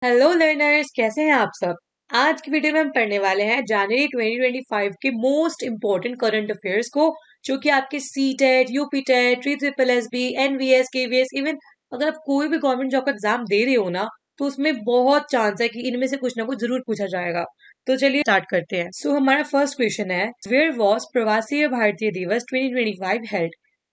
Hello learners, कैसे हैं आप सब। आज की वीडियो में हम पढ़ने वाले हैं जनवरी 2025 के मोस्ट इंपॉर्टेंट करंट अफेयर्स को, जो कि आपके सी टेट, यूपी टेट, ट्री triple S B, NVS, KVS, even अगर आप कोई भी गवर्नमेंट जॉब का एग्जाम दे रहे हो ना, तो उसमें बहुत चांस है कि इनमें से कुछ ना कुछ जरूर पूछा जाएगा। तो चलिए स्टार्ट करते हैं। हमारा फर्स्ट क्वेश्चन है, वेयर वॉज प्रवासी भारतीय दिवस 2025 हेल्ड।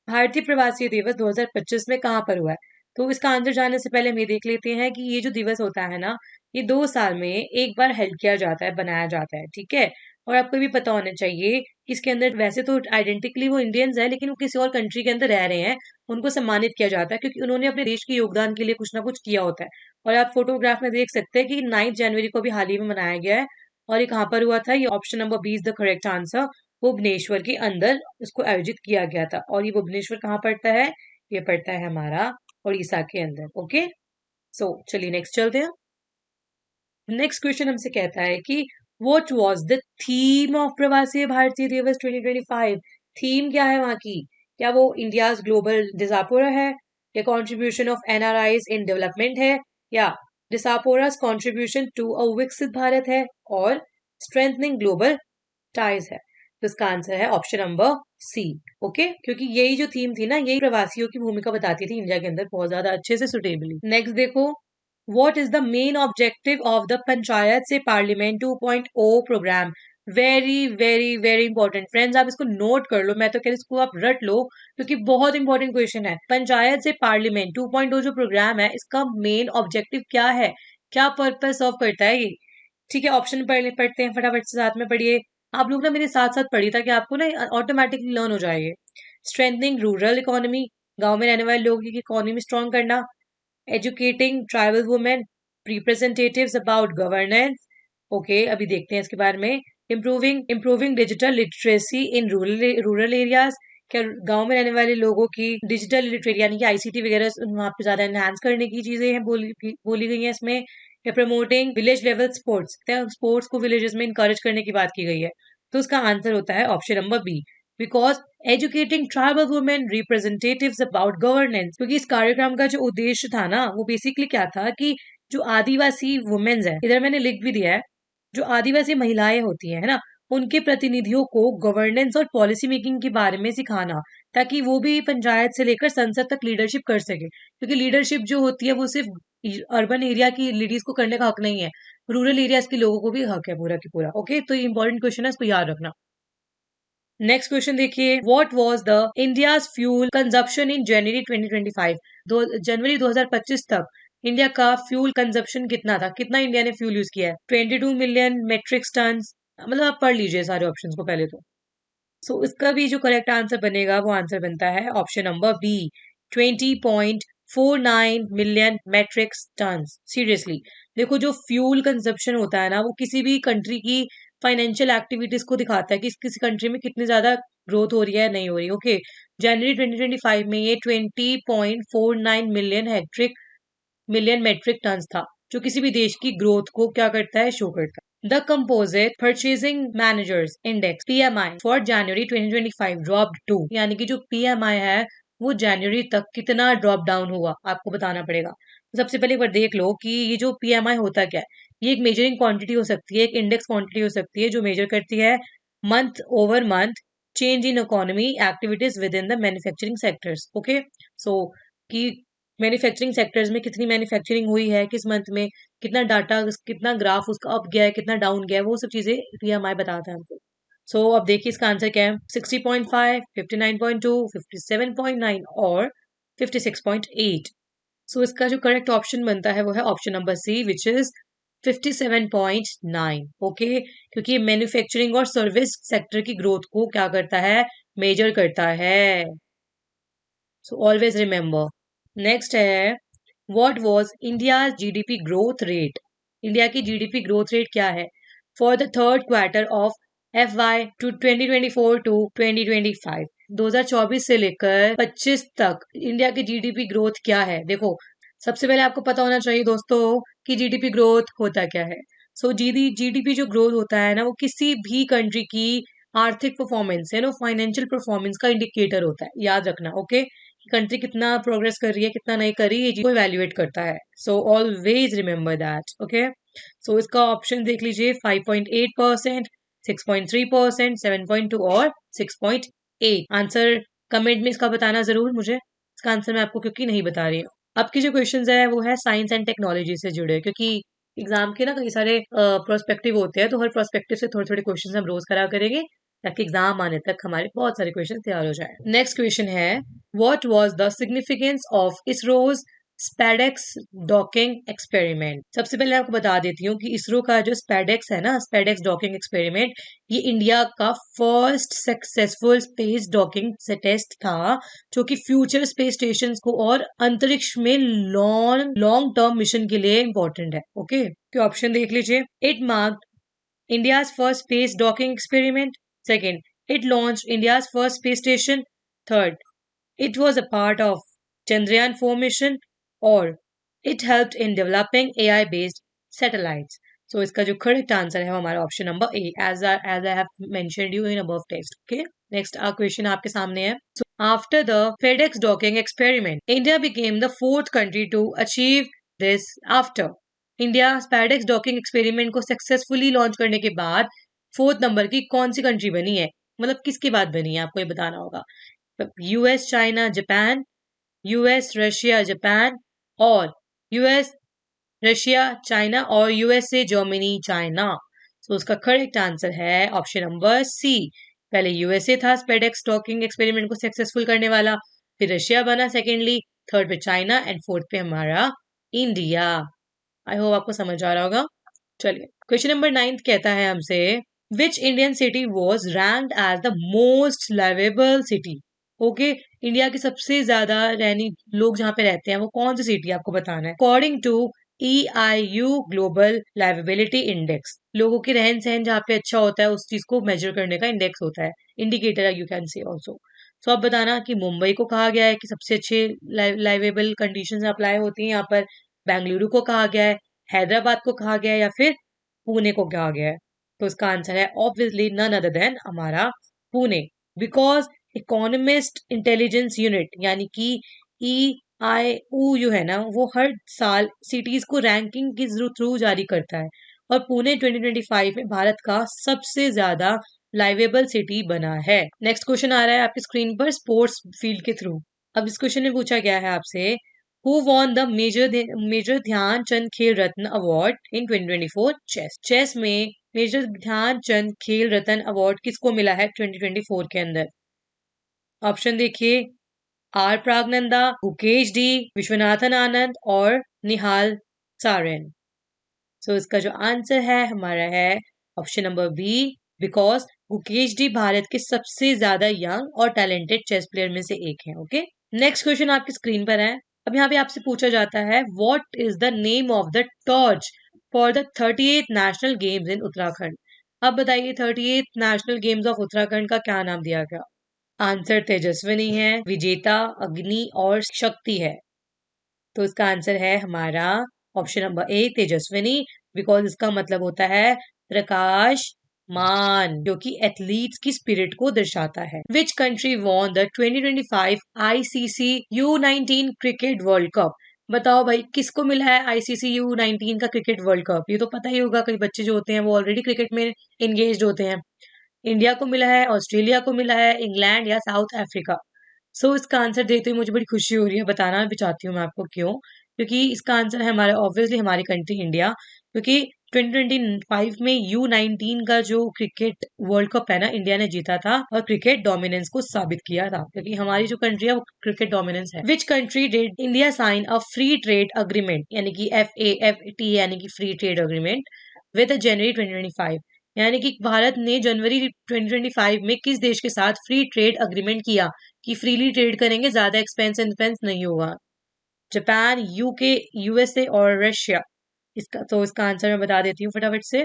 भारतीय प्रवासी दिवस 2025 में कहाँ पर हुआ है। तो इसका आंसर जानने से पहले हम ये देख लेते हैं कि ये जो दिवस होता है ना, ये 2 साल में एक बार हेल्ड किया जाता है, बनाया जाता है, ठीक है। और आपको भी पता होना चाहिए कि इसके अंदर वैसे तो आइडेंटिकली वो इंडियंस है, लेकिन वो किसी और कंट्री के अंदर रह रहे हैं, उनको सम्मानित किया जाता है क्योंकि उन्होंने अपने देश के योगदान के लिए कुछ ना कुछ किया होता है। और आप फोटोग्राफ में देख सकते हैं कि 9 जनवरी को भी हाल ही में मनाया गया है। और ये कहाँ पर हुआ था, ये option number B is the correct answer. Bhubaneswar के अंदर इसको आयोजित किया गया था। और ये भुवनेश्वर कहाँ पड़ता है, ये पड़ता है हमारा उड़ीसा के अंदर। ओके, चलिए नेक्स्ट चलते हैं। नेक्स्ट क्वेश्चन हमसे कहता है कि what was the theme of प्रवासी भारतीय दिवस 2025। थीम क्या है वहां की। क्या वो इंडियाज ग्लोबल डिसापोरा है, या contribution of NRIs in development है, या डिसापोरास कॉन्ट्रीब्यूशन टू अ विकसित भारत है, और स्ट्रेंथनिंग ग्लोबल टाइज है। तो इसका आंसर है ऑप्शन नंबर सी। ओके, क्योंकि यही जो थीम थी ना, यही प्रवासियों की भूमिका बताती थी इंडिया के अंदर बहुत ज्यादा अच्छे से सुटेबली। नेक्स्ट देखो, what is the main objective of the Panchayat से Parliament 2.0 programme. Very very very important friends, आप इसको नोट कर लो, मैं तो कह रही इसको आप रट लो, क्योंकि बहुत इंपॉर्टेंट क्वेश्चन है। पंचायत से पार्लियामेंट 2.0 जो प्रोग्राम है, इसका मेन ऑब्जेक्टिव क्या है, क्या पर्पस सर्व करता है ये। ठीक है, ऑप्शन पढ़ते हैं फटाफट से, साथ में पढ़िए। आप लोग ना मेरे साथ साथ पढ़िए ताकि आपको ना ऑटोमेटिकली लर्न हो जाएगा। स्ट्रेंथनिंग रूरल इकोनॉमी, गांव में रहने वाले लोगों की इकोनॉमी स्ट्रॉन्ग करना। Educating tribal women, representatives about governance. Okay, अभी देखते हैं इसके बारे में। Improving improving digital literacy in rural areas. क्या गांव में रहने वाले लोगों की डिजिटल लिटरेसी यानी कि आईसीटी वगैरह वहां पे ज्यादा एनहांस करने की चीजें हैं, बोली गई हैं इसमें। या promoting village level sports, sports को विलेजेस में इंकरेज करने की बात की गई है। तो उसका आंसर होता है option number B, because educating tribal women representatives about governance. क्योंकि इस कार्यक्रम का जो उद्देश्य था ना, वो बेसिकली क्या था कि जो आदिवासी वुमेन्स है, इधर मैंने लिख भी दिया है, जो आदिवासी महिलाएं होती है ना, उनके प्रतिनिधियों को गवर्नेंस और पॉलिसी मेकिंग के बारे में सिखाना, ताकि वो भी पंचायत से लेकर संसद तक लीडरशिप कर सके। क्योंकि लीडरशिप जो होती है वो सिर्फ अर्बन एरिया की लेडीज को करने का हक नहीं है, रूरल एरियाज के लोगों को भी हक है पूरा की पूरा। ओके, तो ये इंपॉर्टेंट क्वेश्चन है, इसको याद रखना। नेक्स्ट क्वेश्चन देखिए, what was the India's fuel consumption in January 2025। जनवरी 2025 तक इंडिया का फ्यूल कंजप्शन कितना था, कितना इंडिया ने फ्यूल यूज किया है। 22 मिलियन मेट्रिक टन। मतलब आप पढ़ लीजिए सारे ऑप्शंस को पहले तो। इसका भी जो करेक्ट आंसर बनेगा वो आंसर बनता है option number B, 20.49 million metric tonne. Seriously देखो, जो फ्यूल कंजप्शन होता है ना, वो किसी भी कंट्री की फाइनेंशियल एक्टिविटीज को दिखाता है कि किसी कंट्री में कितनी ज्यादा ग्रोथ हो रही है, नहीं हो रही। ओके, जनवरी 2025 में ये 20.49 मिलियन मेट्रिक टन था, जो किसी भी देश की ग्रोथ को क्या करता है, शो करता है। The composite purchasing managers index PMI for January 2025 dropped to, यानी कि जो पीएमआई है वो जनवरी तक कितना ड्रॉप डाउन हुआ, आपको बताना पड़ेगा। सबसे पहले एक बार देख लो कि ये जो पीएमआई होता क्या है। ये एक मेजरिंग क्वांटिटी हो सकती है, एक इंडेक्स क्वांटिटी हो सकती है, जो मेजर करती है month over month change in economy activities within the manufacturing sectors. Okay, so कि मैन्युफैक्चरिंग सेक्टर्स में कितनी मैन्युफैक्चरिंग हुई है किस मंथ में, कितना डाटा, कितना ग्राफ उसका अप गया है, कितना डाउन गया है, वो सब चीजें पीएमआई बताता है हमको। अब देखिए इसका आंसर क्या है। 60.5, 59.2, 57.9 और 56.8। इसका जो करेक्ट ऑप्शन बनता है वो है option number C, which is 57.9। Okay, क्योंकि मैन्युफैक्चरिंग और सर्विस सेक्टर की ग्रोथ को क्या करता है, मेजर करता है। Always remember. नेक्स्ट है, what was India GDP growth rate. India की जीडीपी ग्रोथ रेट क्या है for the third quarter of FY to 2024 to 2025। 2024 से लेकर 25 तक इंडिया की जीडीपी ग्रोथ क्या है। देखो, सबसे पहले आपको पता होना चाहिए दोस्तों कि जीडीपी ग्रोथ होता क्या है। जीडीपी जो ग्रोथ होता है ना, वो किसी भी कंट्री की आर्थिक परफॉर्मेंस है ना, फाइनेंशियल परफॉर्मेंस का इंडिकेटर होता है, याद रखना। ओके, कंट्री कितना प्रोग्रेस कर रही है कितना नहीं कर रही है ये चीज को इवेल्युएट करता है. So always remember that. Okay, so इसका ऑप्शन देख लीजिए. 5.8%, 6.3%, 7.2 और 6.8. आंसर कमेंट में इसका बताना जरूर मुझे. इसका आंसर मैं आपको क्योंकि नहीं बता रही हूँ. अब की जो क्वेश्चंस है वो है साइंस एंड टेक्नोलॉजी से जुड़े, क्योंकि एग्जाम के ना कई सारे प्रोस्पेक्टिव होते हैं, तो हर प्रोस्पेक्टिव से थोड़े थोड़े क्वेश्चंस हम रोज करा करेंगे ताकि एग्जाम आने तक हमारे बहुत सारे क्वेश्चन तैयार हो जाए. नेक्स्ट क्वेश्चन है, what was the significance of ISRO's SpaDeX docking experiment. सबसे पहले आपको बता देती हूँ कि इसरो का जो स्पेडेक्स है ना, स्पेडेक्स डॉकिंग एक्सपेरिमेंट, ये इंडिया का first successful space docking test था, जो कि फ्यूचर स्पेस स्टेशन को और अंतरिक्ष में लॉन्ग टर्म मिशन के लिए इंपॉर्टेंट है. ओके, तो ऑप्शन देख लीजिए. It marked India's first space docking experiment. Second, it launched India's first space station. Third, it was a part of Chandrayaan-4 mission. Or it helped in developing AI-based satellites. So इसका जो correct answer है वो हमारा option number A, as I have mentioned you in above text. Okay. Next question आपके सामने है. So after the FedEx docking experiment, India became the fourth country to achieve this after. India SpaDeX docking experiment को successfully launch करने के बाद fourth number की कौन सी country बनी है, मतलब किसके बाद बनी है, आपको ये बताना होगा. US, China, Japan, US, Russia, Japan, और यूएस, रशिया, चाइना, और यूएसए, जर्मनी, चाइना. सो उसका करेक्ट आंसर है ऑप्शन नंबर सी. पहले यूएसए था स्पेडेक्स डॉकिंग एक्सपेरिमेंट को सक्सेसफुल करने वाला, फिर रशिया बना सेकेंडली, थर्ड पे चाइना, एंड फोर्थ पे हमारा इंडिया. आई होप आपको समझ आ रहा होगा. चलिए, क्वेश्चन नंबर 9 कहता है हमसे, which Indian city was ranked as the most liveable city. Okay, India के सबसे ज्यादा रहनी लोग जहाँ पे रहते हैं वो कौन सी सिटी आपको बताना है. According to EIU global liveability index, लोगों के रहन सहन जहाँ पे अच्छा होता है उस चीज को मेजर करने का इंडेक्स होता है, indicator you can say also. So आप बताना कि मुंबई को कहा गया है कि सबसे अच्छे लाइवेबल कंडीशंस अप्लाई होती हैं यहाँ पर, बेंगलुरु को कहा गया है, हैदराबाद को कहा गया है, या फिर पुणे को कहा गया है. तो इसका आंसर है ऑब्वियसली नन अदर देन हमारा Pune, because economist intelligence unit यानी कि EIU है ना, वो हर साल सिटीज को रैंकिंग के थ्रू जारी करता है, और पुणे 2025 में भारत का सबसे ज्यादा लाइवेबल सिटी बना है. नेक्स्ट क्वेश्चन आ रहा है आपकी स्क्रीन पर स्पोर्ट्स फील्ड के थ्रू. अब इस क्वेश्चन में पूछा गया है आपसे, who won the Major ध्यान चंद खेल रत्न अवार्ड in 2024 चेस. चेस में मेजर ध्यान चंद खेल रत्न अवार्ड किसको मिला है 2024 के अंदर. ऑप्शन देखिए, आर प्रागनंदा, मुकेश डी, विश्वनाथन आनंद, और निहाल सारेन. सो इसका जो आंसर है हमारा है option number B, because Mukesh डी भारत के सबसे ज्यादा यंग और टैलेंटेड चेस प्लेयर में से एक है. ओके, नेक्स्ट क्वेश्चन आपकी स्क्रीन पर है. अब यहाँ पे आपसे पूछा जाता है, what is the name of the torch for the 38th national games in Uttarakhand. अब बताइए 38th national games of Uttarakhand का क्या नाम दिया गया. आंसर तेजस्विनी है, विजेता, अग्नि और शक्ति है. तो इसका आंसर है हमारा option number A, Tejaswini, because इसका मतलब होता है प्रकाश मान, जो कि एथलीट्स की स्पिरिट को दर्शाता है. Which country won the 2025 ICC U19 cricket world cup. बताओ भाई किसको मिला है ICC U19 का क्रिकेट वर्ल्ड कप. ये तो पता ही होगा, कई बच्चे जो होते हैं वो ऑलरेडी क्रिकेट में इंगेज होते हैं. इंडिया को मिला है, ऑस्ट्रेलिया को मिला है, इंग्लैंड या साउथ अफ्रीका. सो इसका आंसर देते हुए मुझे बड़ी खुशी हो रही है, बताना भी चाहती हूँ मैं आपको क्यों. क्योंकि इसका आंसर है हमारा ऑब्वियसली हमारी कंट्री इंडिया, क्योंकि 2025 में U19 का जो क्रिकेट वर्ल्ड कप है ना, इंडिया ने जीता था और क्रिकेट डोमिनेंस को साबित किया था, क्योंकि हमारी जो कंट्री है वो क्रिकेट डोमिनेंस है. Which country did India sign a free trade agreement, यानी कि FAFT यानी कि free trade agreement, with January 2025. यानी कि भारत ने जनवरी 2025 में किस देश के साथ फ्री ट्रेड अग्रीमेंट किया कि फ्रीली ट्रेड करेंगे, ज्यादा एक्सपेंस नहीं होगा. जापान, UK, USA और रशिया. इसका आंसर मैं बता देती हूँ फटाफट से.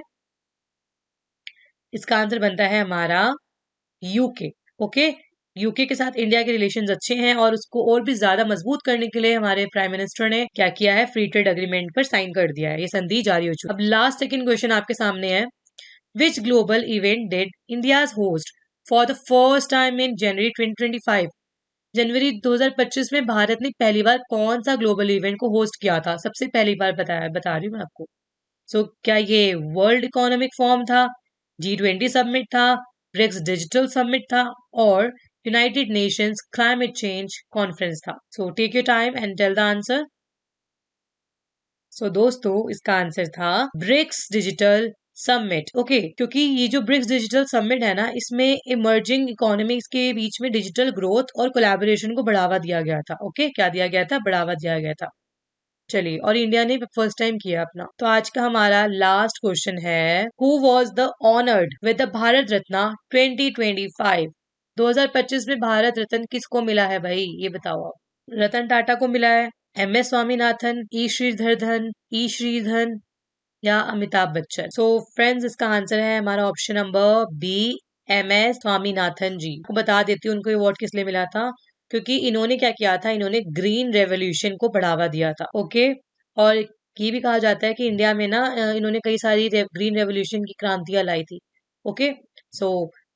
इसका आंसर बनता है हमारा UK. ओके, यूके के साथ इंडिया के रिलेशंस अच्छे हैं, और उसको और भी ज्यादा मजबूत करने के लिए हमारे प्राइम मिनिस्टर ने क्या किया है, फ्री ट्रेड अग्रीमेंट पर साइन कर दिया है. ये संधि जारी हो चुकी है. अब लास्ट सेकंड क्वेश्चन आपके सामने है, Which global event did India's host for the first time in January 2025? जनवरी 2025 में भारत ने पहली बार कौन सा ग्लोबल इवेंट को होस्ट किया था? सबसे पहली बार बता रही हूँ मैं आपको। क्या ये वर्ल्ड इकोनॉमिक फोरम था, G20 समिट था, ब्रिक्स डिजिटल समिट था, और United Nations climate change conference था? So take your time and tell the answer. दोस्तों, इसका आंसर था ब्रिक्स डिजिटल समिट। ओके, क्योंकि ये जो ब्रिक्स डिजिटल समिट है ना, इसमें इमर्जिंग इकोनॉमीज के बीच में डिजिटल ग्रोथ और कोलैबोरेशन को बढ़ावा दिया गया था। ओके, क्या दिया गया था? बढ़ावा दिया गया था। चलिए, और इंडिया ने फर्स्ट टाइम किया अपना। तो आज का हमारा लास्ट क्वेश्चन है, who was the honoured with the Bharat Ratna 2025? 2025 में भारत रत्न किसको मिला है भाई, ये बताओ आप। रतन टाटा को मिला है, MS स्वामीनाथन, ई श्रीधरन या अमिताभ बच्चन? फ्रेंड्स, इसका आंसर है हमारा option number B, MS Swaminathan ji. को बता देती हूँ उनको अवार्ड किस लिए मिला था, क्योंकि इन्होंने क्या किया था, इन्होंने ग्रीन रेवोल्यूशन को बढ़ावा दिया था। ओके, और ये भी कहा जाता है कि इंडिया में ना इन्होंने कई सारी ग्रीन रेवोल्यूशन की क्रांतियां लाई थी। ओके, सो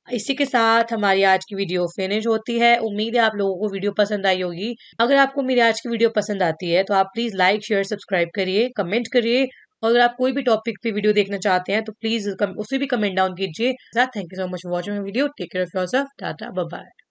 इसी के साथ हमारी आज की वीडियो फिनिश होती है। उम्मीद है आप लोगों को वीडियो पसंद आई होगी। अगर आपको मेरी आज की वीडियो पसंद आती है तो आप प्लीज लाइक, शेयर, सब्सक्राइब करिए, कमेंट करिए, और अगर आप कोई भी टॉपिक पे वीडियो देखना चाहते हैं तो प्लीज उसे भी कमेंट डाउन कीजिए। Thank you so much for watching video. Take care of yourself. Tata, bye bye.